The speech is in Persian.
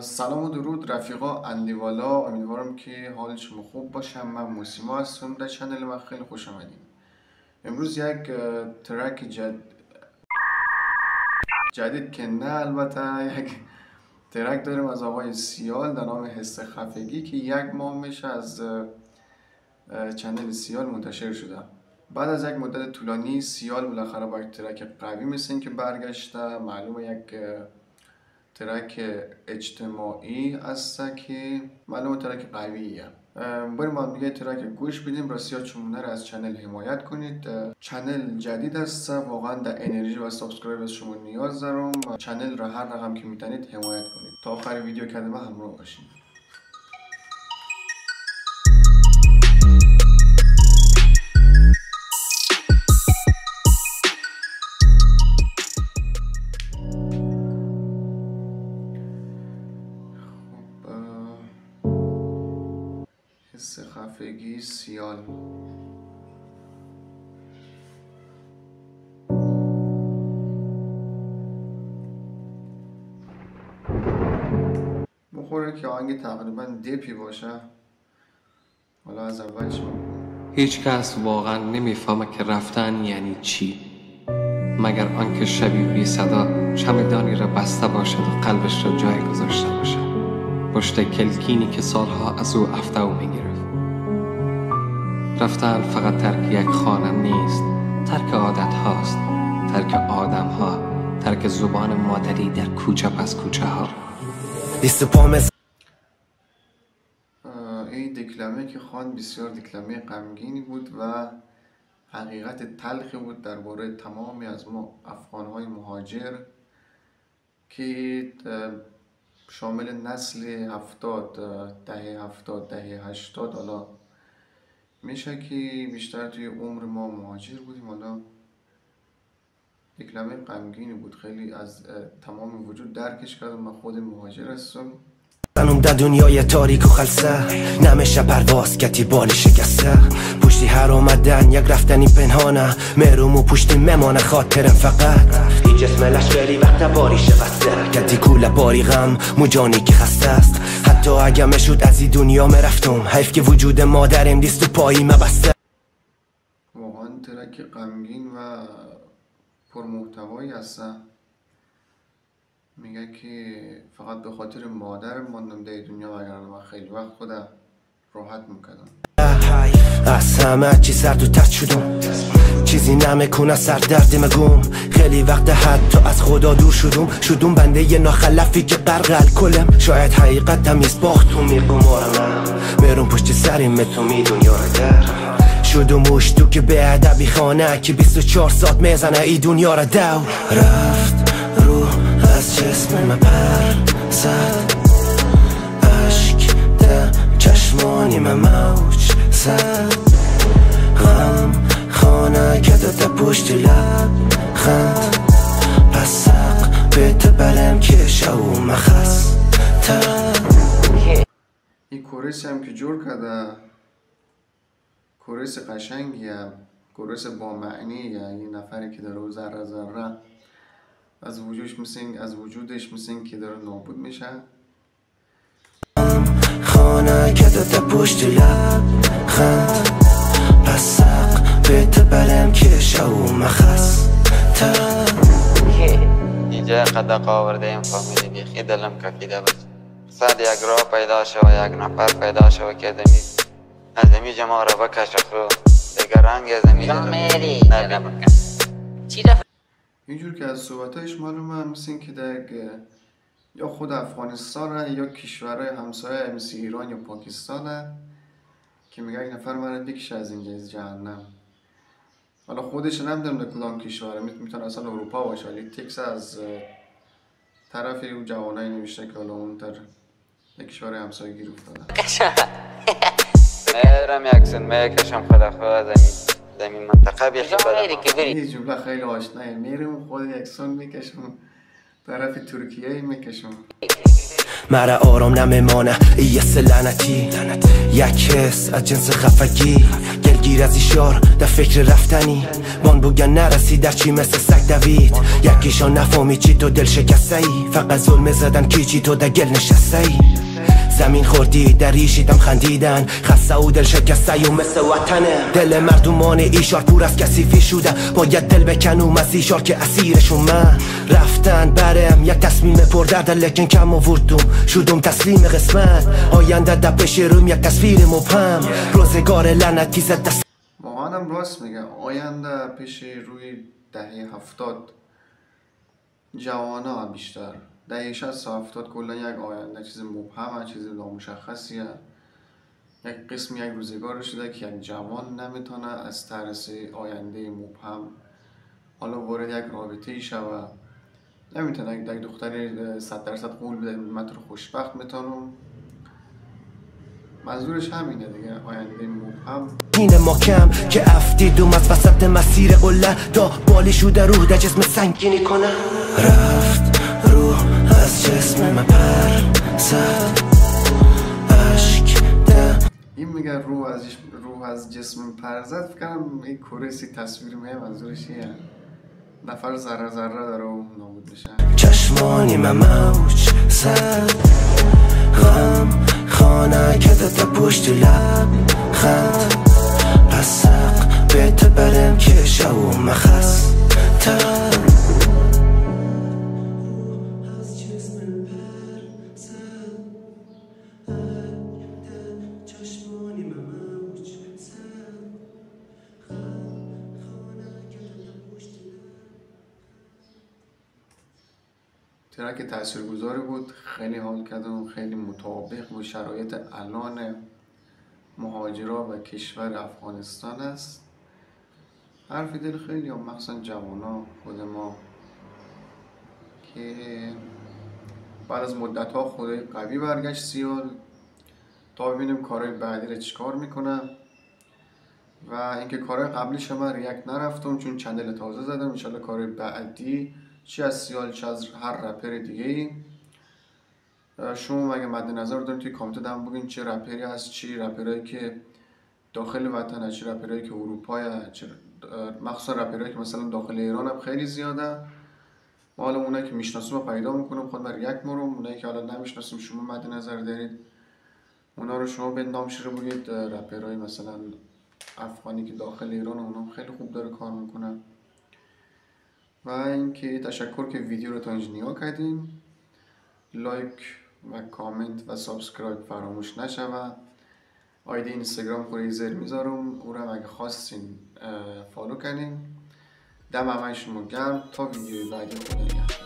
سلام و درود رفیقا اندیوالا، امیدوارم که حال شما خوب باشم. من موسیما هستم، در چنل من خیلی خوش آمدید. امروز یک ترک جدید که نه البته یک ترک داریم از آقای سیال در نام حس خفگی که 1 ماه میشه از چنل سیال منتشر شده. بعد از یک مدت طولانی سیال بالاخره با یک ترک قوی مثل این که برگشته. معلومه یک ترک اجتماعی است که معلومه ترک قویه. بریم با دیگه ترک گوش بدیم. راستی ها چمونه رو از چنل حمایت کنید. چنل جدید است، واقعا در انرژی و سابسکرایب از شما نیاز دارم. چنل را هر رقم که میتونید حمایت کنید. تا آخر ویدیو کلمه همراه باشید. حس خفگی سیال. بخوره که آهنگ تقریبا دپی باشه. حالا از اول شما هیچ کس واقعا نمیفهمه که رفتن یعنی چی، مگر آنکه شبی بی صدا چمدانی را بسته باشد و قلبش را جای گذاشته باشد پشت کلکینی که سالها از او افتو میگرفت. رفتن فقط ترک یک خانه نیست، ترک عادت هاست، ترک آدم ها، ترک زبان مادری در کوچه پس کوچه ها. این دکلمه که خواند بسیار دکلمه غمگینی بود و حقیقت تلخی بود درباره تمامی از ما افغان‌های مهاجر که شامل نسل 70 دهه 70 دهه 80 حالا میشه که بیشتر توی عمر ما مهاجر بودیم. حالا دکلمه غمگینی بود، خیلی از تمام وجود درکش کردم. من خود مهاجر هستم. خانم در دنیای تاریک و خلصه نمیشه پرواز کتی بال شکسته. پشتی هر اومدن یک رفتنی پنهانه، مهروم و پشتی ممانه خاطرم فقط. این جسم لشکری وقت باری شبسته کتی کوله باری غم مجانی که خسته است. حتی اگه مشود از این دنیا مرفتم، حیف که وجود مادرم دیست و پایی مبسته. واقعا ترک غمگین و پرمحتوایی هستن. میگه که فقط به خاطر مادر ماندم در دنیا وگرنه من خیلی وقت خودم راحت میکردم. از همه چی سرد و ترد شدم، چیزی نمیکنه سر درد مگم. خیلی وقت حتی از خدا دور شدم بنده یه ناخلفی که غرق الکلم. شاید حقیقت تمیز باخت تو میقمارم، میرون پشت سریم تو می دنیا رو در شدم اشتو که به ادبی خانه که 24 ساعت میزنه ای دنیا رو دو. رفت رو از جسم من پر زد، عشق ده چشمانی من موج زد. غم خانه که داده پشت لب خند، پس سق بیت برم که شو مخص تر. این کورسی هم که جور کرده کورس قشنگیه، کورس با معنیه. این نفری که داره ذره ذره از وجودش مثل که داره نابود میشه. خانه که داده پشت لب خند، پس سق بیت برم که شو مخص تر. اینجا قدق آورده این فامیلی بیخی دلم کفیده بود. صد یک راه پیدا شو و یک نفر پیدا شو که از امی جمع را بکشه خو دیگر رنگ از امی نبیم. اینجور که از صحبتایش معلومه مثل که در یا خود افغانستانه یا کشورهای همسایه مثل ایران یا پاکستانه که میگه یک نفر من بکشه از اینجا از جهنم. حالا خودش نمیدونم در کدام کشوره، میتونه اصلا اروپا باشه، ولی تکس از طرف او جوانایی نوشته که حالا اون تر کشور همسایه گیر افتاده. میرم یک سن میکشم خدا خدا زمین منطقه بیخی بدم. این جمله خیلی آشنایه. میرم خود یک سن میکشم طرف ترکیه میکشم. مرا آرام نمیمانه یه لعنتی، یک حس از جنس خفگی گلگیر از ایشار در فکر رفتنی بان بگن نرسی در چی مثل سگ دوید یکیشان نفهمی چی تو دل شکسته ای فقط ظلم زدن کی چی تو در گل نشسته ای زمین خوردی در ریشیدم خندیدن خسته و دل شکسته و مثل وطنه دل مردمان ایشار پور از کثیفی شده باید دل بکنم از ایشار که اسیرشون من رفتن برم یک تصمیم پر درد لکن کم آوردم شدم تسلیم قسمت آینده در پیش روم یک تصویر مبهم روزگار لعنتی زد دست واقعا هم راست میگه آینده پیش روی دهه 70 جوانا هم بیشتر دهه 60 و 70 کلا یک آینده چیز مبهمه چیز نامشخصیه یک قسم یک روزگار شده که یک جوان نمیتونه از ترس آینده مبهم حالا وارد یک رابطه ای شود نمیتونه یک دختری 100% قول بده من تو خوشبخت میتونم منظورش همینه دیگه آینده مبهم این ما کم که افتیدم از وسط مسیر قله تا بالی شده روح در جسم سنگینی کنه رفت روح از جسم من پر زد عشق این میگه روح از جسم پر زد فکرم این کورسی تصویر میه منظورش یه نفر ذره ذره داره و نابود بشه چشمانی من موج زد غم خانه که داده پشت لب خند پس حق بهت برم که شو مخستم ترک تاثیرگذاری بود خیلی حال کردم خیلی مطابق با شرایط الان مهاجرا و کشور افغانستان است حرف دل خیلی هم مخصوصا جوانا خود ما که بعد از مدت ها خدای قوی برگشت سیال تا ببینیم کارهای بعدی رو چیکار میکنم و اینکه کارهای قبلیش من ریاکت نرفتم چون چنل تازه زدم انشالله کارهای بعدی چی از سیال چی از هر رپر دیگه ای شما اگه مد نظر دارید توی کامنت دم بگین چه رپری هست چی رپرایی که داخل وطن هست چه رپرایی که اروپا هست مخصوصا رپرایی که مثلا داخل ایران هم خیلی زیاده ما حالا اونایی که میشناسیم رو پیدا میکنم خود من ریاکت میرم اونایی که حالا نمیشناسیم شما مد نظر دارید اونا رو شما به نام شروع بگید رپرای مثلا افغانی که داخل ایران اونا خیلی خوب داره کار میکنن و اینکه تشکر که ویدیو رو تا اینجا نگاه کردین لایک و کامنت و سابسکرایب فراموش نشوه آیدی اینستاگرام کوریزر میذارم او رو اگه خواستین فالو کنین دم همه شما گرم تا ویدیو بعدی خدا نگهدار